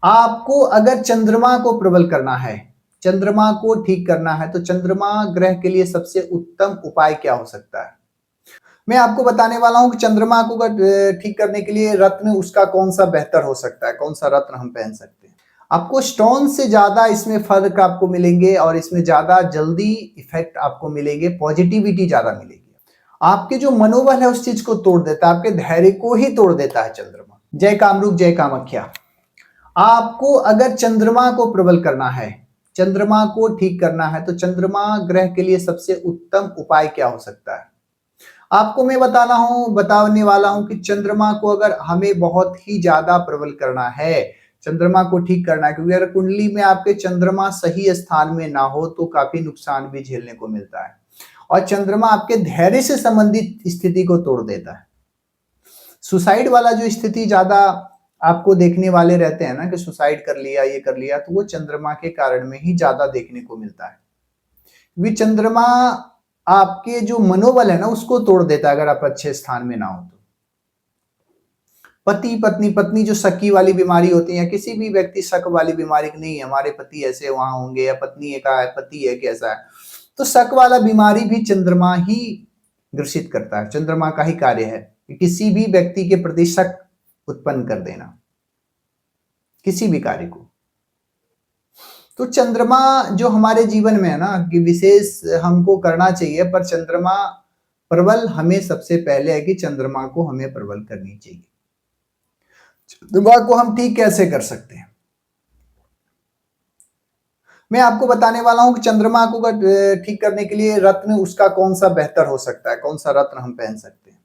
आपको अगर चंद्रमा को प्रबल करना है, चंद्रमा को ठीक करना है, तो चंद्रमा ग्रह के लिए सबसे उत्तम उपाय क्या हो सकता है? मैं आपको बताने वाला हूं कि चंद्रमा को अगर ठीक करने के लिए रत्न उसका कौन सा बेहतर हो सकता है, कौन सा रत्न हम पहन सकते हैं। आपको स्टोन से ज्यादा इसमें फर्क आपको मिलेंगे और इसमें ज्यादा जल्दी इफेक्ट आपको मिलेंगे, पॉजिटिविटी ज्यादा मिलेगी। आपके जो मनोबल है उस चीज को तोड़ देता है, आपके धैर्य को ही तोड़ देता है चंद्रमा। जय कामरूप जय कामाख्या। आपको अगर चंद्रमा को प्रबल करना है, चंद्रमा को ठीक करना है, तो चंद्रमा ग्रह के लिए सबसे उत्तम उपाय क्या हो सकता है? आपको मैं बताने वाला हूं कि चंद्रमा को अगर हमें बहुत ही ज्यादा प्रबल करना है, चंद्रमा को ठीक करना है, क्योंकि अगर कुंडली में आपके चंद्रमा सही स्थान में ना हो तो काफी नुकसान भी झेलने को मिलता है। और चंद्रमा आपके धैर्य से संबंधित स्थिति को तोड़ देता है। सुसाइड वाला जो स्थिति ज्यादा आपको देखने वाले रहते हैं ना, कि सुसाइड कर लिया, ये कर लिया, तो वो चंद्रमा के कारण में ही ज्यादा देखने को मिलता है। वे चंद्रमा आपके जो मनोबल है ना उसको तोड़ देता है अगर आप अच्छे स्थान में ना हो तो। पति पत्नी, पत्नी जो शकी वाली बीमारी होती है, या किसी भी व्यक्ति शक वाली बीमारी की नहीं है, हमारे पति ऐसे वहां होंगे, या पत्नी एक है, पति है कैसा है, तो शक वाला बीमारी भी चंद्रमा ही ग्रसित करता है। चंद्रमा का ही कार्य है कि किसी भी व्यक्ति के प्रति शक उत्पन्न कर देना, किसी भी कार्य को। तो चंद्रमा जो हमारे जीवन में है ना कि विशेष हमको करना चाहिए, पर चंद्रमा प्रबल हमें सबसे पहले है कि चंद्रमा को हमें प्रबल करनी चाहिए। चंद्रमा को हम ठीक कैसे कर सकते हैं, मैं आपको बताने वाला हूं कि चंद्रमा को ठीक करने के लिए रत्न उसका कौन सा बेहतर हो सकता है, कौन सा रत्न हम पहन सकते हैं,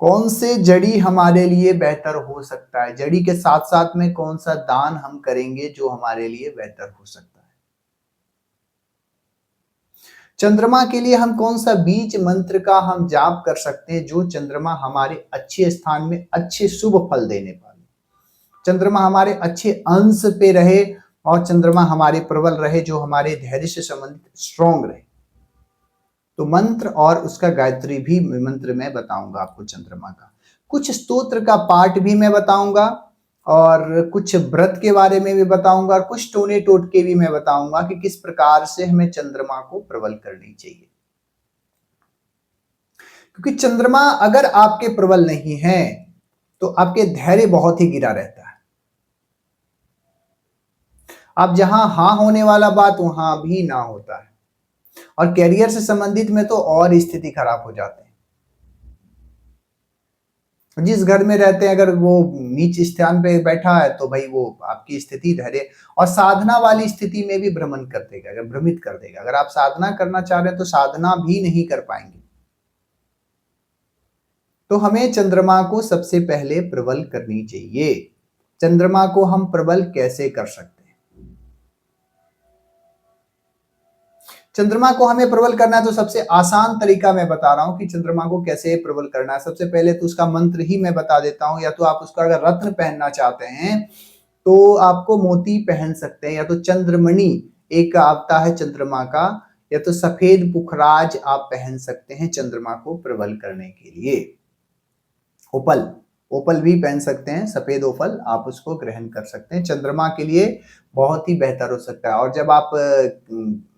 कौन से जड़ी हमारे लिए बेहतर हो सकता है, जड़ी के साथ साथ में कौन सा दान हम करेंगे जो हमारे लिए बेहतर हो सकता है। चंद्रमा के लिए हम कौन सा बीज मंत्र का हम जाप कर सकते हैं जो चंद्रमा हमारे अच्छे स्थान में अच्छे शुभ फल देने पाए, चंद्रमा हमारे अच्छे अंश पे रहे और चंद्रमा हमारे प्रबल रहे, जो हमारे धैर्य से संबंधित स्ट्रॉन्ग रहे। तो मंत्र और उसका गायत्री भी मंत्र मैं बताऊंगा आपको चंद्रमा का, कुछ स्तोत्र का पाठ भी मैं बताऊंगा, और कुछ व्रत के बारे में भी बताऊंगा, और कुछ टोने टोटके भी मैं बताऊंगा कि किस प्रकार से हमें चंद्रमा को प्रबल करनी चाहिए। क्योंकि चंद्रमा अगर आपके प्रबल नहीं है तो आपके धैर्य बहुत ही गिरा रहता है। अब जहां हाँ होने वाला बात वहां भी ना होता है, और कैरियर से संबंधित में तो और स्थिति खराब हो जाती है। जिस घर में रहते हैं अगर वो नीच स्थान पे बैठा है तो भाई वो आपकी स्थिति धैर्य और साधना वाली स्थिति में भी भ्रमण कर देगा, अगर भ्रमित कर देगा। अगर आप साधना करना चाह रहे हैं तो साधना भी नहीं कर पाएंगे। तो हमें चंद्रमा को सबसे पहले प्रबल करनी चाहिए। चंद्रमा को हम प्रबल कैसे कर सकते हैं? चंद्रमा को हमें प्रबल करना है तो सबसे आसान तरीका मैं बता रहा हूं कि चंद्रमा को कैसे प्रबल करना है। सबसे पहले तो उसका मंत्र ही मैं बता देता हूं, या तो आप उसका अगर रत्न पहनना चाहते हैं तो आपको मोती पहन सकते हैं, या तो चंद्रमणि एक आता है चंद्रमा का, या तो सफेद पुखराज आप पहन सकते हैं चंद्रमा को प्रबल करने के लिए। ओपल ओपल भी पहन सकते हैं, सफेद ओपल आप उसको ग्रहण कर सकते हैं, चंद्रमा के लिए बहुत ही बेहतर हो सकता है। और जब आप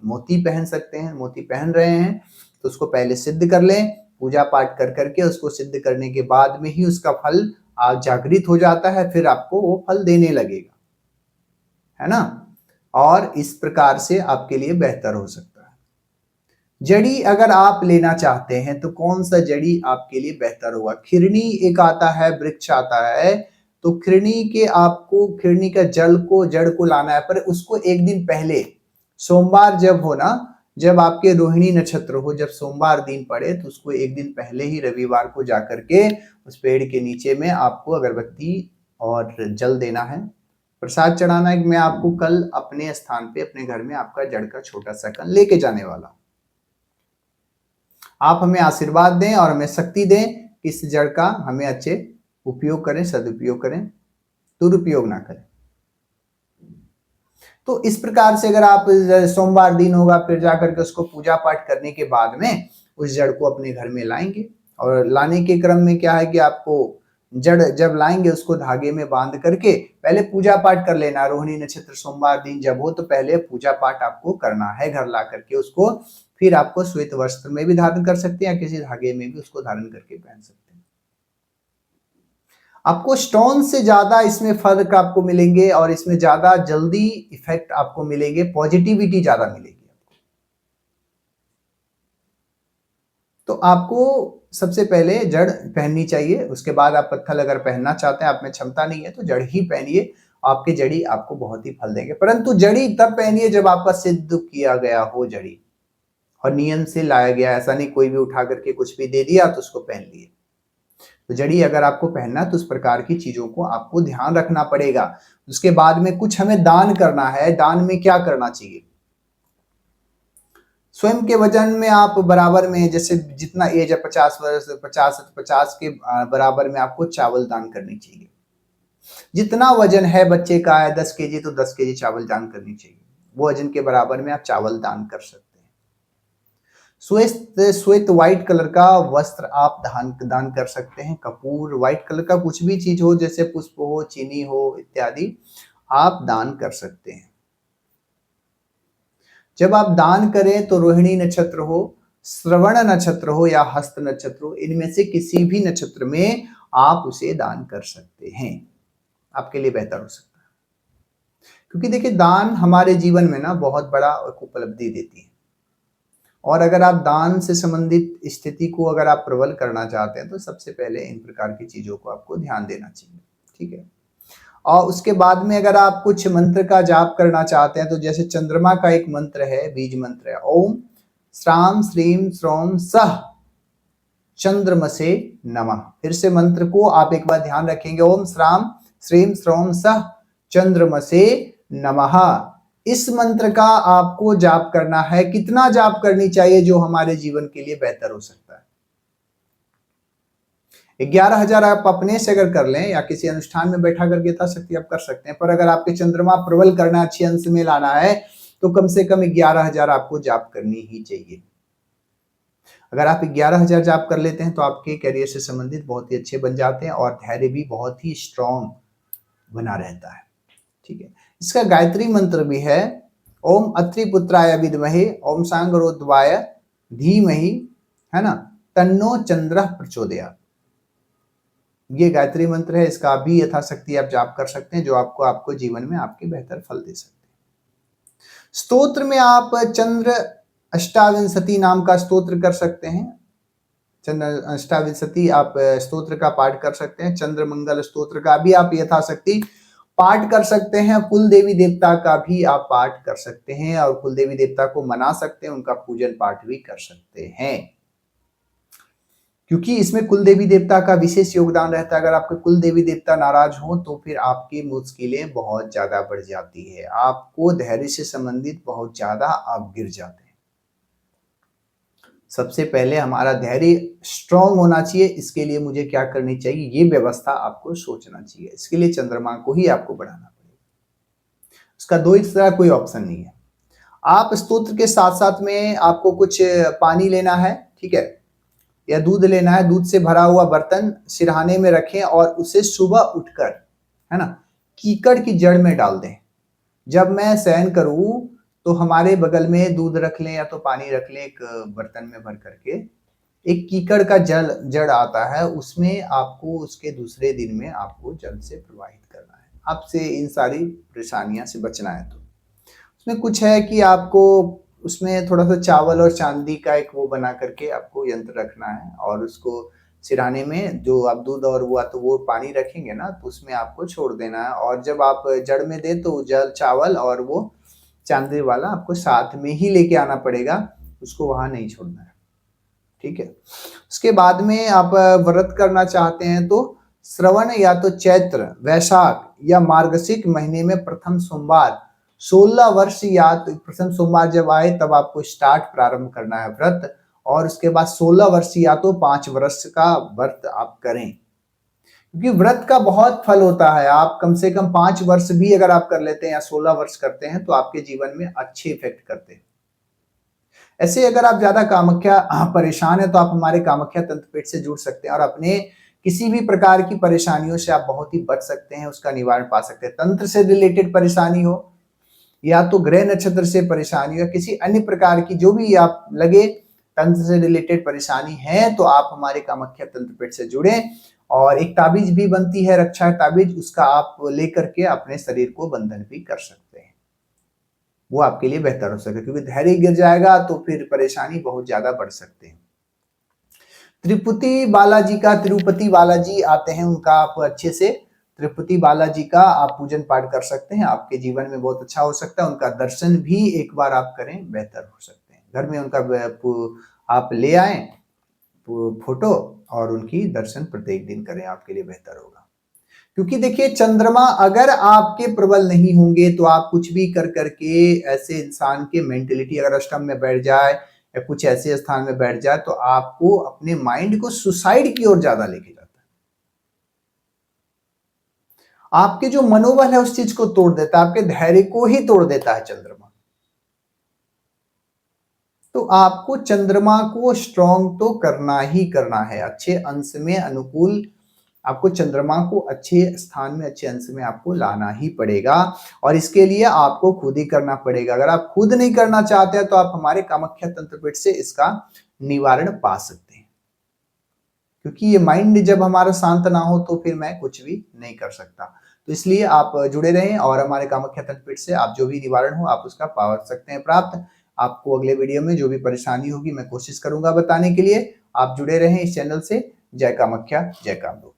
मोती पहन सकते हैं, मोती पहन रहे हैं तो उसको पहले सिद्ध कर लें, पूजा पाठ कर करके उसको सिद्ध करने के बाद में ही उसका फल जागृत हो जाता है, फिर आपको वो फल देने लगेगा, है ना। और इस प्रकार से आपके लिए बेहतर हो सकता है। जड़ी अगर आप लेना चाहते हैं तो कौन सा जड़ी आपके लिए बेहतर होगा? खिरनी एक आता है, वृक्ष आता है, तो खिरनी के आपको खिरनी का जड़ को लाना है, पर उसको एक दिन पहले, सोमवार जब हो ना, जब आपके रोहिणी नक्षत्र हो, जब सोमवार दिन पड़े तो उसको एक दिन पहले ही रविवार को जाकर के उस पेड़ के नीचे में आपको अगरबत्ती और जल देना है, प्रसाद चढ़ाना है। मैं आपको कल अपने स्थान पे अपने घर में आपका जड़ का छोटा सा कण लेके जाने वाला हूं। आप हमें आशीर्वाद दें और हमें शक्ति दें कि इस जड़ का हमें अच्छे उपयोग करें, सदुपयोग करें, दुरुपयोग ना करें। तो इस प्रकार से अगर आप सोमवार दिन होगा फिर जाकर के उसको पूजा पाठ करने के बाद में उस जड़ को अपने घर में लाएंगे, और लाने के क्रम में क्या है कि आपको जड़ जब लाएंगे उसको धागे में बांध करके पहले पूजा पाठ कर लेना। रोहिणी नक्षत्र सोमवार दिन जब हो तो पहले पूजा पाठ आपको करना है घर ला करके उसको। फिर आपको श्वेत वस्त्र में भी धारण कर सकते हैं या किसी धागे में भी उसको धारण करके पहन सकते हैं। आपको स्टोन से ज्यादा इसमें फर्क आपको मिलेंगे और इसमें ज्यादा जल्दी इफेक्ट आपको मिलेंगे, पॉजिटिविटी ज्यादा मिलेगी। तो आपको सबसे पहले जड़ पहननी चाहिए, उसके बाद आप पत्थर अगर पहनना चाहते हैं, आप में क्षमता नहीं है तो जड़ ही पहनिए। आपके जड़ी आपको बहुत ही फल देंगे, परंतु जड़ी तब पहनिए जब आपका सिद्ध किया गया हो जड़ी और नियम से लाया गया। ऐसा नहीं कोई भी उठा करके कुछ भी दे दिया तो उसको पहन लिए। तो जड़ी अगर आपको पहनना है तो उस प्रकार की चीजों को आपको ध्यान रखना पड़ेगा। उसके बाद में कुछ हमें दान करना है। दान में क्या करना चाहिए? स्वयं के वजन में आप बराबर में, जैसे जितना एज है 50 वर्ष 50 के बराबर में आपको चावल दान करनी चाहिए। जितना वजन है बच्चे का है 10 केजी तो 10 केजी चावल दान करनी चाहिए। वो वजन के बराबर में आप चावल दान कर सकते हैं। श्वेत व्हाइट कलर का वस्त्र आप दान कर सकते हैं। कपूर व्हाइट कलर का कुछ भी चीज हो, जैसे पुष्प हो, चीनी हो इत्यादि आप दान कर सकते हैं। जब आप दान करें तो रोहिणी नक्षत्र हो, श्रवण नक्षत्र हो या हस्त नक्षत्र हो, इनमें से किसी भी नक्षत्र में आप उसे दान कर सकते हैं। आपके लिए बेहतर हो सकता है, क्योंकि देखिए दान हमारे जीवन में ना बहुत बड़ा उपलब्धि देती है। और अगर आप दान से संबंधित स्थिति को अगर आप प्रबल करना चाहते हैं तो सबसे पहले इन प्रकार की चीजों को आपको ध्यान देना चाहिए। ठीक है। और उसके बाद में अगर आप कुछ मंत्र का जाप करना चाहते हैं तो जैसे चंद्रमा का एक मंत्र है, बीज मंत्र है, ओम श्राम श्रीम श्रोम सह चंद्रमसे नमः। फिर से मंत्र को आप एक बार ध्यान रखेंगे, ओम श्राम श्रीम श्रोम सह चंद्रमसे नमः। इस मंत्र का आपको जाप करना है। कितना जाप करनी चाहिए जो हमारे जीवन के लिए बेहतर हो सकता है? 11,000 आप अपने से अगर कर लें या किसी अनुष्ठान में बैठा करके यथाशक्ति आप कर सकते हैं, पर अगर आपके चंद्रमा प्रबल करना, अच्छे अंश में लाना है तो कम से कम 11,000 आपको जाप करनी ही चाहिए। अगर आप 11,000 जाप कर लेते हैं तो आपके करियर से संबंधित बहुत ही अच्छे बन जाते हैं और धैर्य भी बहुत ही स्ट्रांग बना रहता है। ठीक है। इसका गायत्री मंत्र भी है, ओम अत्रि पुत्राय विद्महे ओम सांगरोद्वाय धीमहि, है ना, तन्नो चंद्रः प्रचोदयात्। ये गायत्री मंत्र है, इसका भी यथाशक्ति आप जाप कर सकते हैं, जो आपको जीवन में आपके बेहतर फल दे सकते हैं। स्तोत्र में आप चंद्र अष्टाविंशति नाम का स्तोत्र कर सकते हैं। चंद्र अष्टाविंशति आप स्तोत्र का पाठ कर सकते हैं। चंद्र मंगल स्तोत्र का भी आप यथाशक्ति पाठ कर सकते हैं। कुल देवी देवता का भी आप पाठ कर सकते हैं और कुल देवी देवता को मना सकते हैं, उनका पूजन पाठ भी कर सकते हैं, क्योंकि इसमें कुल देवी देवता का विशेष योगदान रहता है। अगर आपके कुल देवी देवता नाराज हो तो फिर आपकी मुश्किलें बहुत ज्यादा बढ़ जाती है, आपको धैर्य से संबंधित बहुत ज्यादा आप गिर जाते हैं। सबसे पहले हमारा धैर्य स्ट्रांग होना चाहिए। इसके लिए मुझे क्या करनी चाहिए, ये व्यवस्था आपको सोचना चाहिए। इसके लिए चंद्रमा को ही आपको बढ़ाना पड़ेगा, उसका दो इस तरह कोई ऑप्शन नहीं है। आप स्तोत्र के साथ साथ में आपको कुछ पानी लेना है, ठीक है, या दूध लेना है। दूध से भरा हुआ बर्तन सिरहाने में रखें और उसे सुबह उठकर, है ना, कीकड़ की जड़ में डाल दें। जब मैं शयन करूं तो हमारे बगल में दूध रख लें या तो पानी रख लें, एक बर्तन में भर करके। एक कीकड़ का जड़ आता है, उसमें आपको उसके दूसरे दिन में आपको जल से प्रवाहित करना है। आपसे इन सारी परेशानियां से बचना है। तो उसमें कुछ है कि आपको उसमें थोड़ा सा चावल और चांदी का एक वो बना करके आपको यंत्र रखना है और उसको सिरहाने में जो आप दूध और वो पानी रखेंगे ना, तो उसमें आपको छोड़ देना है। और जब आप जड़ में दे तो जल, चावल और वो चांदी वाला आपको साथ में ही लेके आना पड़ेगा, उसको वहां नहीं छोड़ना है। ठीक है। उसके बाद में आप व्रत करना चाहते हैं तो श्रवण या तो चैत्र, वैशाख या मार्गशीर्ष महीने में प्रथम सोमवार 16 वर्ष या तो प्रथम सोमवार जब आए तब आपको प्रारंभ करना है व्रत। और उसके बाद 16 वर्ष या तो 5 वर्ष का व्रत आप करें, क्योंकि व्रत का बहुत फल होता है। आप कम से कम 5 वर्ष भी अगर आप कर लेते हैं या 16 वर्ष करते हैं तो आपके जीवन में अच्छे इफेक्ट करते हैं। ऐसे अगर आप ज्यादा कामाख्या परेशान है तो आप हमारे कामाख्या तंत्र पीठ से जुड़ सकते हैं और अपने किसी भी प्रकार की परेशानियों से आप बहुत ही बच सकते हैं, उसका निवारण पा सकते हैं। तंत्र से रिलेटेड परेशानी हो या तो ग्रह नक्षत्र से परेशानी या किसी अन्य प्रकार की जो भी आप लगे तंत्र से रिलेटेड परेशानी है, तो आप हमारे कामाख्या तंत्रपीठ से जुड़े। और एक ताबीज भी बनती है, रक्षा ताबीज, उसका आप लेकर के अपने शरीर को बंधन भी कर सकते हैं। वो आपके लिए बेहतर हो सके, क्योंकि धैर्य गिर जाएगा तो फिर परेशानी बहुत ज्यादा बढ़ सकते हैं। तिरुपति बालाजी आते हैं, उनका आप अच्छे से तिरुपति बालाजी का आप पूजन पाठ कर सकते हैं, आपके जीवन में बहुत अच्छा हो सकता है। उनका दर्शन भी एक बार आप करें, बेहतर हो सकते हैं। घर में उनका आप ले आए फोटो और उनकी दर्शन प्रत्येक दिन करें, आपके लिए बेहतर होगा। क्योंकि देखिए चंद्रमा अगर आपके प्रबल नहीं होंगे तो आप कुछ भी कर करके ऐसे इंसान के मेंटेलिटी अगर अष्टम में बैठ जाए या कुछ ऐसे स्थान में बैठ जाए तो आपको अपने माइंड को सुसाइड की ओर ज्यादा लेके जाता है। आपके जो मनोबल है उस चीज को तोड़ देता है, आपके धैर्य को ही तोड़ देता है चंद्रमा। तो आपको चंद्रमा को स्ट्रॉन्ग तो करना ही करना है, अच्छे अंश में अनुकूल आपको चंद्रमा को अच्छे स्थान में अच्छे अंश में आपको लाना ही पड़ेगा। और इसके लिए आपको खुद ही करना पड़ेगा। अगर आप खुद नहीं करना चाहते हैं तो आप हमारे कामाख्या तंत्रपीठ से इसका निवारण पा सकते हैं, क्योंकि ये माइंड जब हमारा शांत ना हो तो फिर मैं कुछ भी नहीं कर सकता। तो इसलिए आप जुड़े रहें और हमारे कामाख्या तंत्रपीठ से आप जो भी निवारण हो आप उसका पा सकते हैं प्राप्त। आपको अगले वीडियो में जो भी परेशानी होगी मैं कोशिश करूंगा बताने के लिए। आप जुड़े रहें इस चैनल से। जय कामाख्या, जय कामरूप।